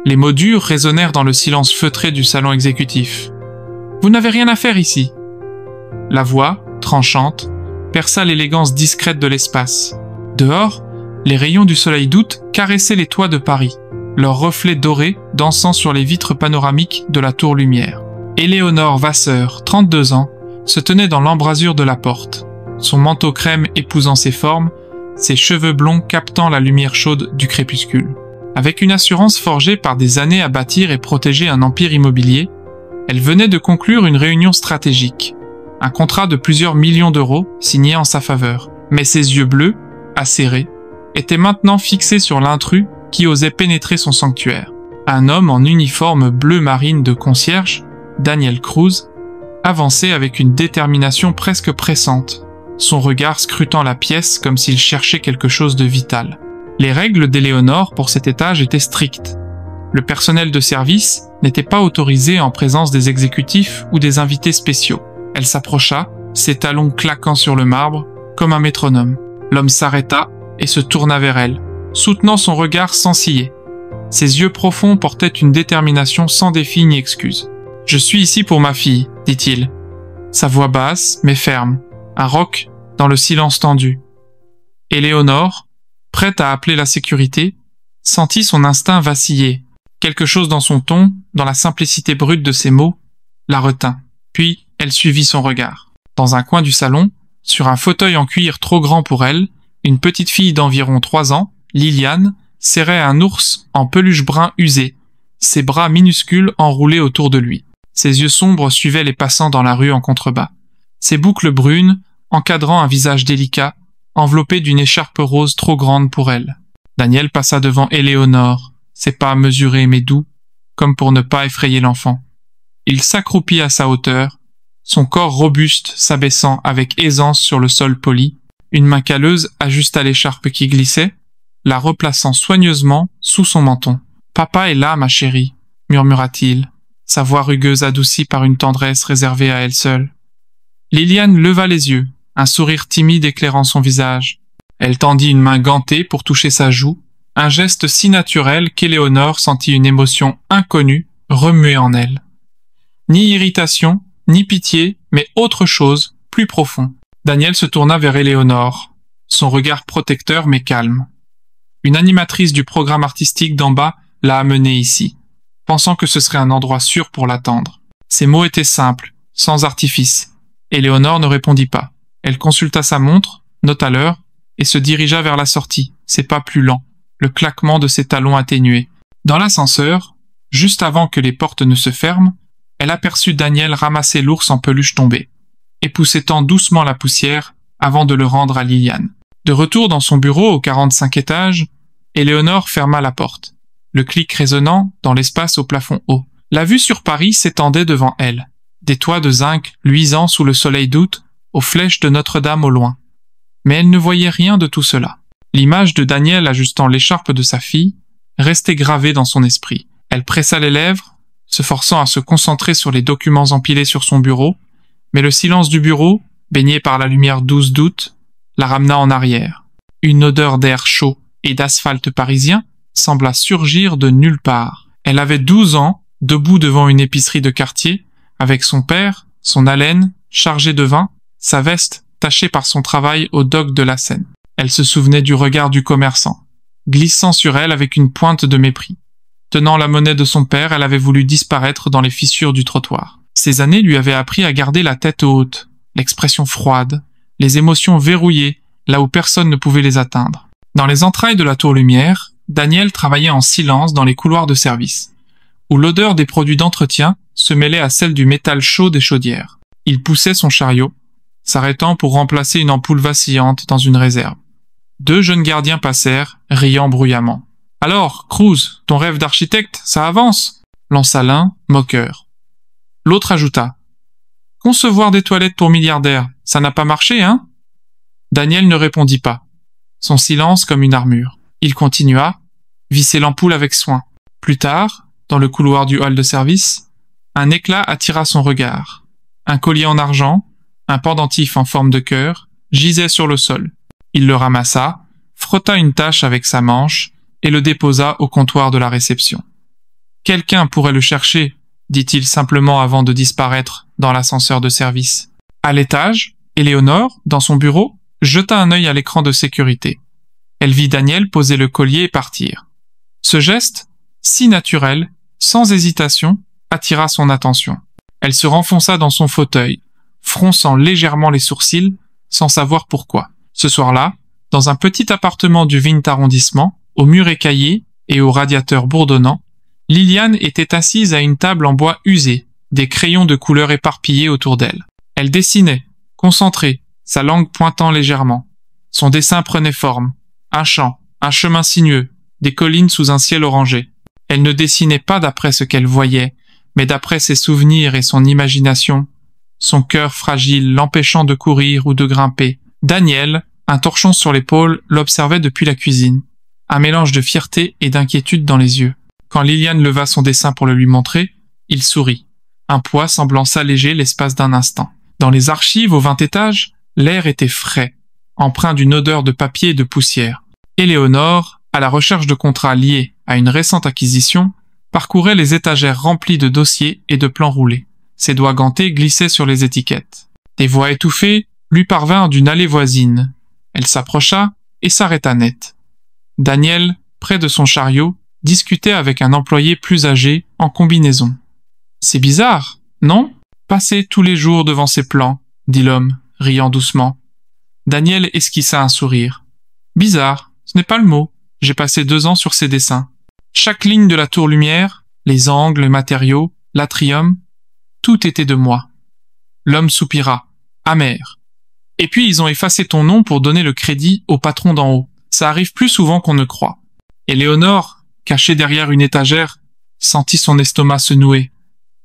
Les mots durs résonnèrent dans le silence feutré du salon exécutif. « Vous n'avez rien à faire ici !» La voix, tranchante, perça l'élégance discrète de l'espace. Dehors, les rayons du soleil d'août caressaient les toits de Paris, leurs reflets dorés dansant sur les vitres panoramiques de la tour Lumière. Éléonore Vasseur, 32 ans, se tenait dans l'embrasure de la porte, son manteau crème épousant ses formes, ses cheveux blonds captant la lumière chaude du crépuscule. Avec une assurance forgée par des années à bâtir et protéger un empire immobilier, elle venait de conclure une réunion stratégique, un contrat de plusieurs millions d'euros signé en sa faveur. Mais ses yeux bleus, acérés, étaient maintenant fixés sur l'intrus qui osait pénétrer son sanctuaire. Un homme en uniforme bleu marine de concierge, Daniel Cruz, avançait avec une détermination presque pressante, son regard scrutant la pièce comme s'il cherchait quelque chose de vital. Les règles d'Éléonore pour cet étage étaient strictes. Le personnel de service n'était pas autorisé en présence des exécutifs ou des invités spéciaux. Elle s'approcha, ses talons claquant sur le marbre, comme un métronome. L'homme s'arrêta et se tourna vers elle, soutenant son regard sans ciller. Ses yeux profonds portaient une détermination sans défi ni excuse. « Je suis ici pour ma fille, dit-il. » Sa voix basse, mais ferme, un roc dans le silence tendu. Éléonore, prête à appeler la sécurité, sentit son instinct vaciller. Quelque chose dans son ton, dans la simplicité brute de ses mots, la retint. Puis, elle suivit son regard. Dans un coin du salon, sur un fauteuil en cuir trop grand pour elle, une petite fille d'environ 3 ans, Liliane, serrait un ours en peluche brun usé, ses bras minuscules enroulés autour de lui. Ses yeux sombres suivaient les passants dans la rue en contrebas. Ses boucles brunes, encadrant un visage délicat, enveloppé d'une écharpe rose trop grande pour elle. Daniel passa devant Éléonore, ses pas mesurés mais doux, comme pour ne pas effrayer l'enfant. Il s'accroupit à sa hauteur, son corps robuste s'abaissant avec aisance sur le sol poli. Une main calleuse ajusta l'écharpe qui glissait, la replaçant soigneusement sous son menton. « Papa est là, ma chérie, » murmura-t-il, sa voix rugueuse adoucie par une tendresse réservée à elle seule. Liliane leva les yeux, un sourire timide éclairant son visage. Elle tendit une main gantée pour toucher sa joue, un geste si naturel qu'Éléonore sentit une émotion inconnue remuer en elle. Ni irritation, ni pitié, mais autre chose, plus profond. Daniel se tourna vers Éléonore, son regard protecteur mais calme. Une animatrice du programme artistique d'en bas l'a amenée ici, pensant que ce serait un endroit sûr pour l'attendre. Ses mots étaient simples, sans artifice. Éléonore ne répondit pas. Elle consulta sa montre, nota l'heure, et se dirigea vers la sortie, ses pas plus lents, le claquement de ses talons atténués. Dans l'ascenseur, juste avant que les portes ne se ferment, elle aperçut Daniel ramasser l'ours en peluche tombé, époussetant doucement la poussière avant de le rendre à Liliane. De retour dans son bureau au 45 étage, Éléonore ferma la porte, le clic résonnant dans l'espace au plafond haut. La vue sur Paris s'étendait devant elle, des toits de zinc luisant sous le soleil d'août, aux flèches de Notre-Dame au loin. Mais elle ne voyait rien de tout cela. L'image de Daniel ajustant l'écharpe de sa fille restait gravée dans son esprit. Elle pressa les lèvres, se forçant à se concentrer sur les documents empilés sur son bureau, mais le silence du bureau, baigné par la lumière douce d'août, la ramena en arrière. Une odeur d'air chaud et d'asphalte parisien sembla surgir de nulle part. Elle avait 12 ans, debout devant une épicerie de quartier, avec son père, son haleine, chargée de vin, sa veste tachée par son travail au dock de la Seine. Elle se souvenait du regard du commerçant, glissant sur elle avec une pointe de mépris. Tenant la monnaie de son père, elle avait voulu disparaître dans les fissures du trottoir. Ces années lui avaient appris à garder la tête haute, l'expression froide, les émotions verrouillées, là où personne ne pouvait les atteindre. Dans les entrailles de la tour Lumière, Daniel travaillait en silence dans les couloirs de service, où l'odeur des produits d'entretien se mêlait à celle du métal chaud des chaudières. Il poussait son chariot, s'arrêtant pour remplacer une ampoule vacillante dans une réserve. 2 jeunes gardiens passèrent, riant bruyamment. « Alors, Cruz, ton rêve d'architecte, ça avance ?» lança l'un, moqueur. L'autre ajouta. « Concevoir des toilettes pour milliardaires, ça n'a pas marché, hein ?» Daniel ne répondit pas, son silence comme une armure. Il continua, visser l'ampoule avec soin. Plus tard, dans le couloir du hall de service, un éclat attira son regard. Un collier en argent, un pendentif en forme de cœur, gisait sur le sol. Il le ramassa, frotta une tache avec sa manche et le déposa au comptoir de la réception. Quelqu'un pourrait le chercher, dit-il simplement avant de disparaître dans l'ascenseur de service. À l'étage, Éléonore, dans son bureau, jeta un œil à l'écran de sécurité. Elle vit Daniel poser le collier et partir. Ce geste, si naturel, sans hésitation, attira son attention. Elle se renfonça dans son fauteuil, fronçant légèrement les sourcils, sans savoir pourquoi. Ce soir-là, dans un petit appartement du 20e arrondissement, aux murs écaillés et aux radiateurs bourdonnants, Liliane était assise à une table en bois usé, des crayons de couleur éparpillés autour d'elle. Elle dessinait, concentrée, sa langue pointant légèrement. Son dessin prenait forme. Un champ, un chemin sinueux, des collines sous un ciel orangé. Elle ne dessinait pas d'après ce qu'elle voyait, mais d'après ses souvenirs et son imagination, son cœur fragile l'empêchant de courir ou de grimper. Daniel, un torchon sur l'épaule, l'observait depuis la cuisine, un mélange de fierté et d'inquiétude dans les yeux. Quand Liliane leva son dessin pour le lui montrer, il sourit, un poids semblant s'alléger l'espace d'un instant. Dans les archives au 20e étage, l'air était frais, empreint d'une odeur de papier et de poussière. Éléonore, à la recherche de contrats liés à une récente acquisition, parcourait les étagères remplies de dossiers et de plans roulés. Ses doigts gantés glissaient sur les étiquettes. Des voix étouffées lui parvinrent d'une allée voisine. Elle s'approcha et s'arrêta net. Daniel, près de son chariot, discutait avec un employé plus âgé en combinaison. « C'est bizarre, non ? Passer tous les jours devant ces plans, » dit l'homme, riant doucement. Daniel esquissa un sourire. « Bizarre, ce n'est pas le mot. J'ai passé 2 ans sur ces dessins. Chaque ligne de la tour lumière, les angles, les matériaux, l'atrium, tout était de moi. » L'homme soupira, amer. « Et puis ils ont effacé ton nom pour donner le crédit au patron d'en haut. Ça arrive plus souvent qu'on ne croit. » Éléonore, cachée derrière une étagère, sentit son estomac se nouer.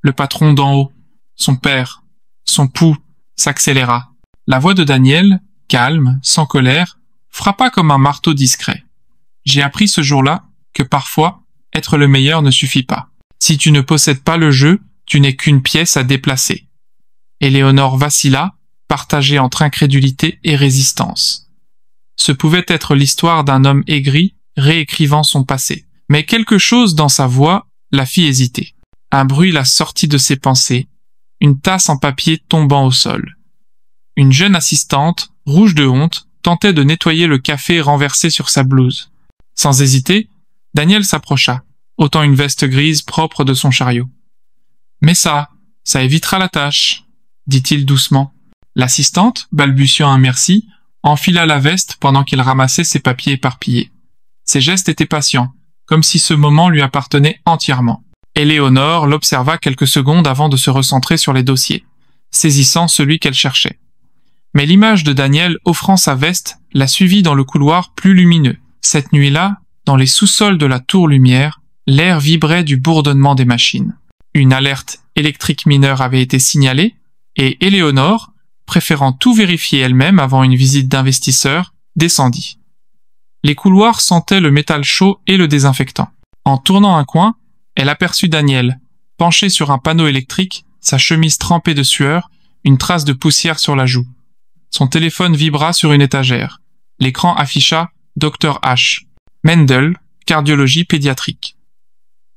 Le patron d'en haut, son père, son pouls, s'accéléra. La voix de Daniel, calme, sans colère, frappa comme un marteau discret. « J'ai appris ce jour-là que parfois, être le meilleur ne suffit pas. Si tu ne possèdes pas le jeu, tu n'es qu'une pièce à déplacer. » Éléonore vacilla, partagée entre incrédulité et résistance. Ce pouvait être l'histoire d'un homme aigri, réécrivant son passé. Mais quelque chose dans sa voix la fit hésiter. Un bruit la sortit de ses pensées, une tasse en papier tombant au sol. Une jeune assistante, rouge de honte, tentait de nettoyer le café renversé sur sa blouse. Sans hésiter, Daniel s'approcha, ôtant une veste grise propre de son chariot. « Mais ça évitera la tâche, » dit-il doucement. L'assistante, balbutiant un merci, enfila la veste pendant qu'il ramassait ses papiers éparpillés. Ses gestes étaient patients, comme si ce moment lui appartenait entièrement. Éléonore l'observa quelques secondes avant de se recentrer sur les dossiers, saisissant celui qu'elle cherchait. Mais l'image de Daniel offrant sa veste la suivit dans le couloir plus lumineux. Cette nuit-là, dans les sous-sols de la tour lumière, l'air vibrait du bourdonnement des machines. Une alerte électrique mineure avait été signalée, et Éléonore, préférant tout vérifier elle-même avant une visite d'investisseur, descendit. Les couloirs sentaient le métal chaud et le désinfectant. En tournant un coin, elle aperçut Daniel, penché sur un panneau électrique, sa chemise trempée de sueur, une trace de poussière sur la joue. Son téléphone vibra sur une étagère. L'écran afficha Dr H. Mendel, cardiologie pédiatrique.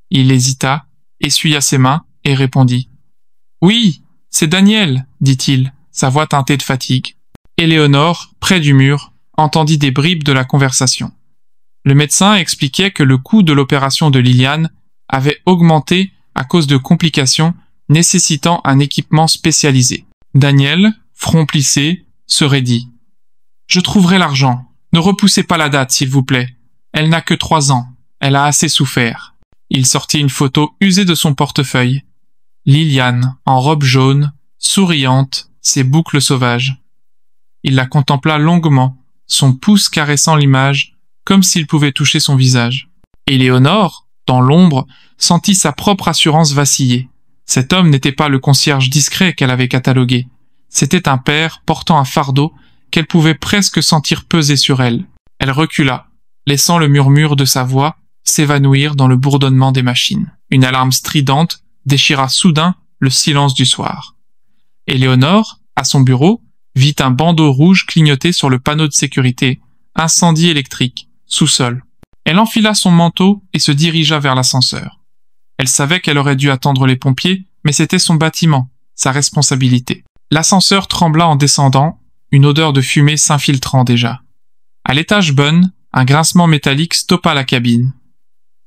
Il hésita, essuya ses mains et répondit. « Oui, c'est Daniel, dit-il, sa voix teintée de fatigue. » Éléonore, près du mur, entendit des bribes de la conversation. Le médecin expliquait que le coût de l'opération de Liliane avait augmenté à cause de complications nécessitant un équipement spécialisé. Daniel, front plissé, se raidit. « Je trouverai l'argent. Ne repoussez pas la date, s'il vous plaît. Elle n'a que 3 ans. Elle a assez souffert. » Il sortit une photo usée de son portefeuille. Liliane, en robe jaune, souriante, ses boucles sauvages. Il la contempla longuement, son pouce caressant l'image, comme s'il pouvait toucher son visage. Éléonore, dans l'ombre, sentit sa propre assurance vaciller. Cet homme n'était pas le concierge discret qu'elle avait catalogué. C'était un père portant un fardeau qu'elle pouvait presque sentir peser sur elle. Elle recula, laissant le murmure de sa voix s'évanouir dans le bourdonnement des machines. Une alarme stridente déchira soudain le silence du soir. Éléonore, à son bureau, vit un bandeau rouge clignoter sur le panneau de sécurité. Incendie électrique, sous-sol. Elle enfila son manteau et se dirigea vers l'ascenseur. Elle savait qu'elle aurait dû attendre les pompiers, mais c'était son bâtiment, sa responsabilité. L'ascenseur trembla en descendant, une odeur de fumée s'infiltrant déjà. À l'étage bonne, un grincement métallique stoppa la cabine.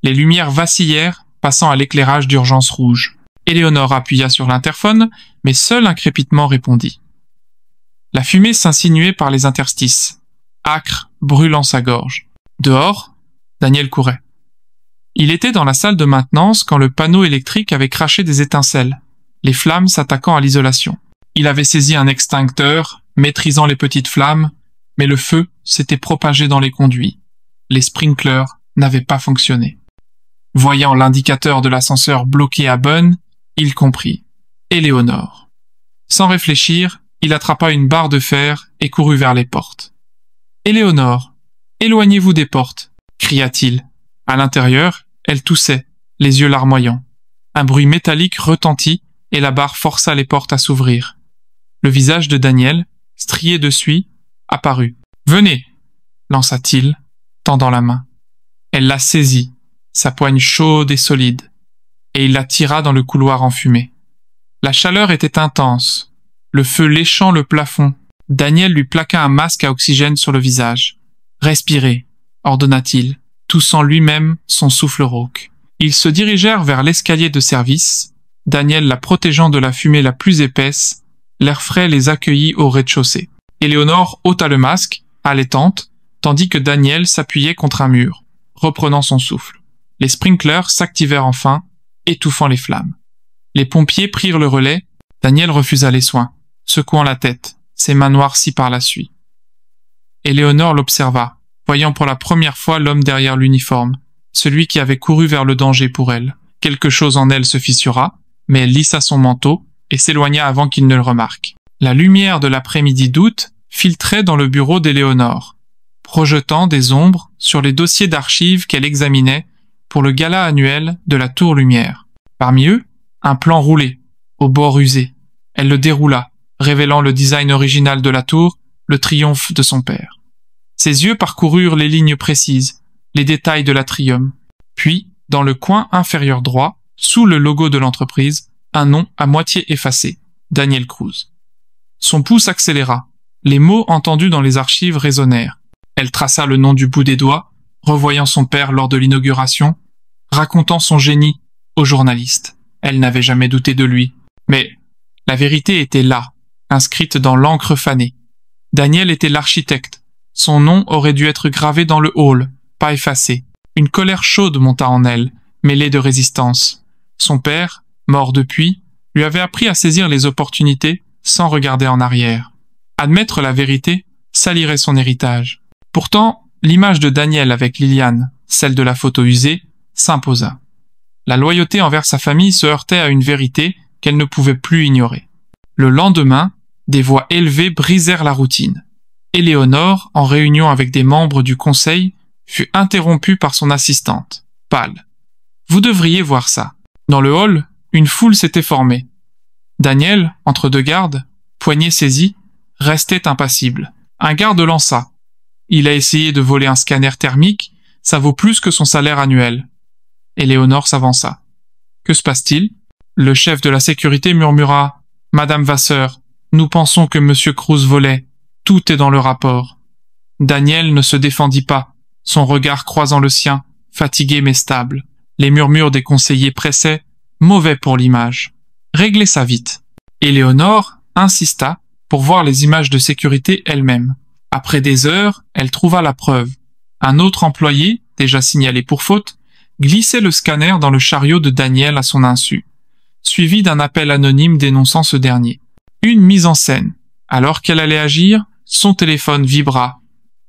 Les lumières vacillèrent, passant à l'éclairage d'urgence rouge. Éléonore appuya sur l'interphone, mais seul un crépitement répondit. La fumée s'insinuait par les interstices, âcre, brûlant sa gorge. Dehors, Daniel courait. Il était dans la salle de maintenance quand le panneau électrique avait craché des étincelles, les flammes s'attaquant à l'isolation. Il avait saisi un extincteur, maîtrisant les petites flammes, mais le feu s'était propagé dans les conduits. Les sprinklers n'avaient pas fonctionné. Voyant l'indicateur de l'ascenseur bloqué à Bonne, il comprit. Éléonore. Sans réfléchir, il attrapa une barre de fer et courut vers les portes. « Éléonore, éloignez-vous des portes !» cria-t-il. À l'intérieur, elle toussait, les yeux larmoyants. Un bruit métallique retentit et la barre força les portes à s'ouvrir. Le visage de Daniel, strié de suie, apparut. « Venez !» lança-t-il, tendant la main. Elle la saisit, sa poigne chaude et solide, et il la tira dans le couloir enfumé. La chaleur était intense, le feu léchant le plafond. Daniel lui plaqua un masque à oxygène sur le visage. « Respirez !» ordonna-t-il, toussant lui-même son souffle rauque. Ils se dirigèrent vers l'escalier de service, Daniel la protégeant de la fumée la plus épaisse, l'air frais les accueillit au rez-de-chaussée. Éléonore ôta le masque, allaitante, tandis que Daniel s'appuyait contre un mur, reprenant son souffle. Les sprinklers s'activèrent enfin, étouffant les flammes. Les pompiers prirent le relais, Daniel refusa les soins, secouant la tête, ses mains noircies par la suie. Éléonore l'observa, voyant pour la première fois l'homme derrière l'uniforme, celui qui avait couru vers le danger pour elle. Quelque chose en elle se fissura, mais elle lissa son manteau et s'éloigna avant qu'il ne le remarque. La lumière de l'après-midi d'août filtrait dans le bureau d'Éléonore, projetant des ombres sur les dossiers d'archives qu'elle examinait pour le gala annuel de la Tour Lumière. Parmi eux, un plan roulé, au bord usé. Elle le déroula, révélant le design original de la tour, le triomphe de son père. Ses yeux parcoururent les lignes précises, les détails de l'atrium. Puis, dans le coin inférieur droit, sous le logo de l'entreprise, un nom à moitié effacé, Daniel Cruz. Son pouce accéléra. Les mots entendus dans les archives résonnèrent. Elle traça le nom du bout des doigts, revoyant son père lors de l'inauguration, racontant son génie aux journalistes. Elle n'avait jamais douté de lui. Mais la vérité était là, inscrite dans l'encre fanée. Daniel était l'architecte. Son nom aurait dû être gravé dans le hall, pas effacé. Une colère chaude monta en elle, mêlée de résistance. Son père, mort depuis, lui avait appris à saisir les opportunités sans regarder en arrière. Admettre la vérité salirait son héritage. Pourtant, l'image de Daniel avec Liliane, celle de la photo usée, s'imposa. La loyauté envers sa famille se heurtait à une vérité qu'elle ne pouvait plus ignorer. Le lendemain, des voix élevées brisèrent la routine. Éléonore, en réunion avec des membres du conseil, fut interrompue par son assistante, pâle. « Vous devriez voir ça. » Dans le hall, une foule s'était formée. Daniel, entre deux gardes, poignet saisi, restait impassible. Un garde lança. Il a essayé de voler un scanner thermique, ça vaut plus que son salaire annuel. Éléonore s'avança. Que se passe-t-il? Le chef de la sécurité murmura. Madame Vasseur, nous pensons que Monsieur Cruz volait. Tout est dans le rapport. Daniel ne se défendit pas, son regard croisant le sien, fatigué mais stable. Les murmures des conseillers pressaient, mauvais pour l'image. Réglez ça vite. Éléonore insista pour voir les images de sécurité elle-même. Après des heures, elle trouva la preuve. Un autre employé, déjà signalé pour faute, glissait le scanner dans le chariot de Daniel à son insu, suivi d'un appel anonyme dénonçant ce dernier. Une mise en scène. Alors qu'elle allait agir, son téléphone vibra.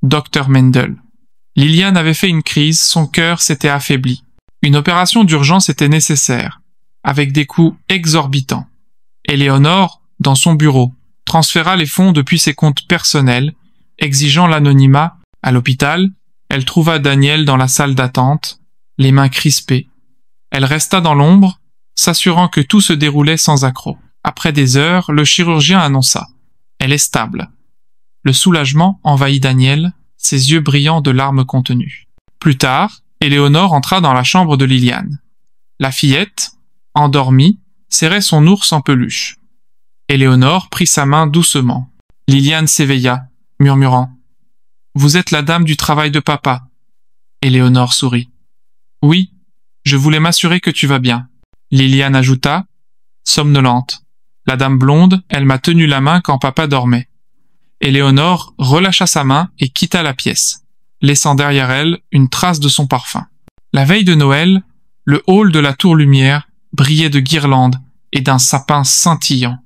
Dr Mendel. Liliane avait fait une crise, son cœur s'était affaibli. Une opération d'urgence était nécessaire, avec des coûts exorbitants. Éléonore, dans son bureau, transféra les fonds depuis ses comptes personnels, exigeant l'anonymat. À l'hôpital, elle trouva Daniel dans la salle d'attente, les mains crispées. Elle resta dans l'ombre, s'assurant que tout se déroulait sans accroc. Après des heures, le chirurgien annonça. Elle est stable. Le soulagement envahit Daniel, ses yeux brillants de larmes contenues. Plus tard, Éléonore entra dans la chambre de Liliane. La fillette, endormie, serrait son ours en peluche. Éléonore prit sa main doucement. Liliane s'éveilla, murmurant « Vous êtes la dame du travail de papa. » Éléonore sourit. « Oui, je voulais m'assurer que tu vas bien. » Liliane ajouta, somnolente. La dame blonde, elle m'a tenu la main quand papa dormait. Éléonore relâcha sa main et quitta la pièce, laissant derrière elle une trace de son parfum. La veille de Noël, le hall de la Tour Lumière brillait de guirlandes et d'un sapin scintillant.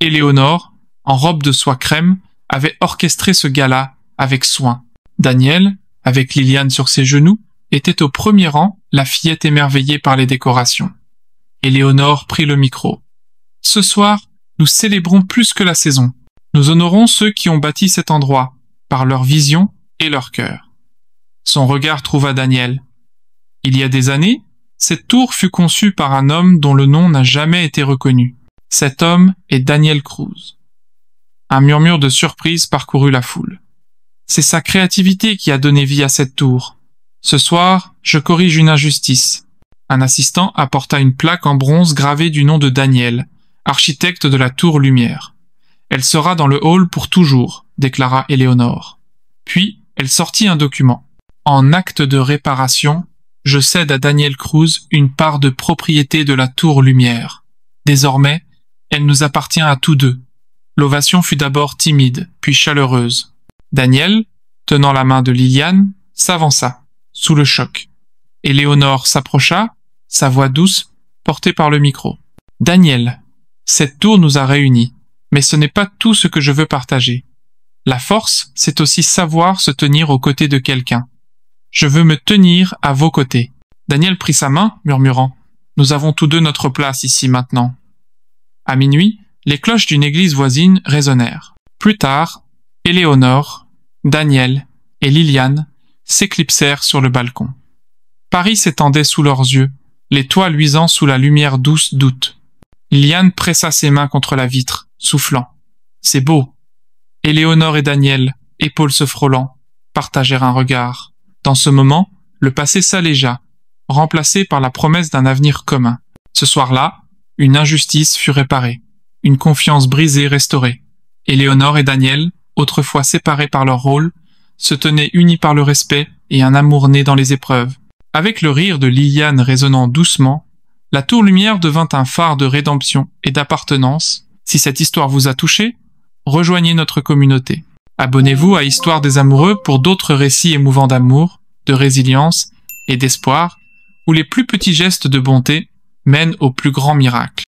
Éléonore, en robe de soie crème, avait orchestré ce gala avec soin. Daniel, avec Liliane sur ses genoux, était au premier rang, la fillette émerveillée par les décorations. Éléonore prit le micro. « Ce soir, nous célébrons plus que la saison. Nous honorons ceux qui ont bâti cet endroit, par leur vision et leur cœur. » Son regard trouva Daniel. Il y a des années, cette tour fut conçue par un homme dont le nom n'a jamais été reconnu. Cet homme est Daniel Cruz. Un murmure de surprise parcourut la foule. C'est sa créativité qui a donné vie à cette tour. Ce soir, je corrige une injustice. Un assistant apporta une plaque en bronze gravée du nom de Daniel, architecte de la Tour Lumière. Elle sera dans le hall pour toujours, déclara Éléonore. Puis, elle sortit un document. En acte de réparation, je cède à Daniel Cruz une part de propriété de la Tour Lumière. Désormais, elle nous appartient à tous deux. L'ovation fut d'abord timide, puis chaleureuse. Daniel, tenant la main de Liliane, s'avança, sous le choc. Éléonore s'approcha, sa voix douce, portée par le micro. « Daniel, cette tour nous a réunis, mais ce n'est pas tout ce que je veux partager. La force, c'est aussi savoir se tenir aux côtés de quelqu'un. Je veux me tenir à vos côtés. » Daniel prit sa main, murmurant « Nous avons tous deux notre place ici maintenant. » À minuit, les cloches d'une église voisine résonnèrent. Plus tard, Éléonore, Daniel et Liliane s'éclipsèrent sur le balcon. Paris s'étendait sous leurs yeux, les toits luisant sous la lumière douce d'août. Liliane pressa ses mains contre la vitre, soufflant. « C'est beau !» Éléonore et Daniel, épaules se frôlant, partagèrent un regard. Dans ce moment, le passé s'allégea, remplacé par la promesse d'un avenir commun. Ce soir-là, une injustice fut réparée, une confiance brisée restaurée. Éléonore et Daniel, autrefois séparés par leur rôle, se tenaient unis par le respect et un amour né dans les épreuves. Avec le rire de Liliane résonnant doucement, la Tour Lumière devint un phare de rédemption et d'appartenance. Si cette histoire vous a touché, rejoignez notre communauté. Abonnez-vous à Histoire des amoureux pour d'autres récits émouvants d'amour, de résilience et d'espoir, où les plus petits gestes de bonté mènent aux plus grands miracles.